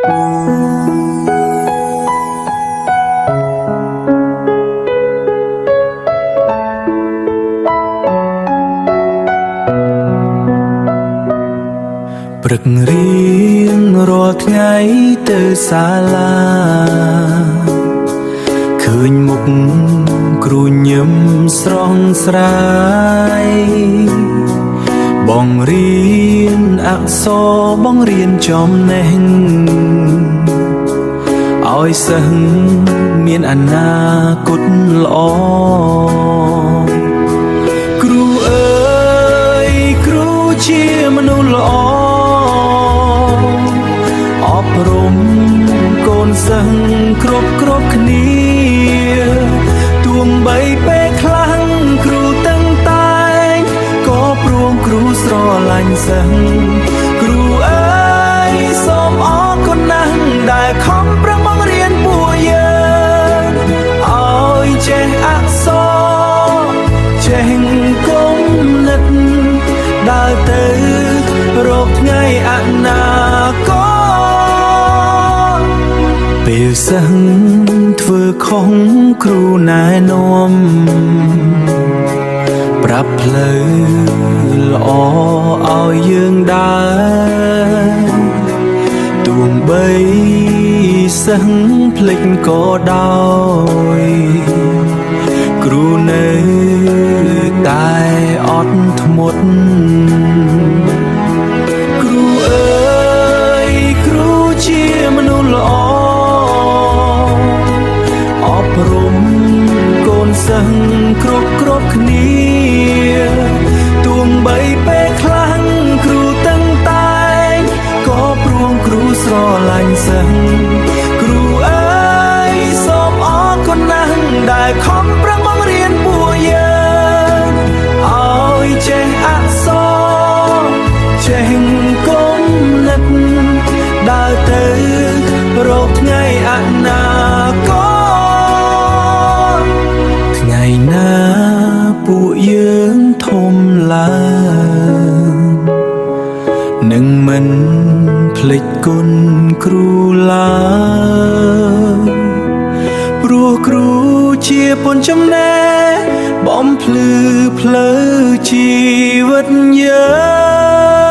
ព្រឹករៀងរាល់ថ្ងៃទៅសាលាឃើញមុខគ្រូញឹមស្រស់ស្រាយបងរៀនអក្សរបងរៀនចំណេះឲ្យសិស្សមានអនាគតល្អគ្រូអើយគ្រូជាមនុស្សល្អអប់រំកូនសិស្សគ្រប់គ្នាទោះបីពេលខ្លាំងគ្រូតឹងតែងក៏ព្រមគ្រូស្រឡាញ់សិស្សគ្រូអើយសូមអរគុណណាស់ដែលខំប្រឹងបង្រៀនពួកយើងឲ្យចេះអក្សរចេះគំនិតដើរទៅរកថ្ងៃអនាគតពេលសិស្សធ្វើខុសគ្រូណែនាំប្រាប់ផ្លូវល្អឲ្យយើងដើរទោះបីសិស្សភ្លេចក៏ដោយគ្រូនៅតែអត់ធ្មត់គ្រូអើយគ្រូជាមនុស្សល្អអប់រំកូនសិស្សគ្រប់គ្នាទោះបីពេលខ្លាំងគ្រូតឹងតែងក៏ព្រមគ្រូស្រឡាញ់សិស្សគ្រូអើយសូមអរគុណណាស់ដែលខំប្រឹងបង្រៀនពួកយើងឲ្យចេះអក្សរចេះគំនិតដើរទៅរកថ្ងៃអនាគតថ្ងៃណាពួកយើងធំឡើងនឹងមិនភ្លេចគុណគ្រូឡើយព្រោះគ្រូជាពុនចំណេះបំភ្លឺផ្លូវជីវិតយើង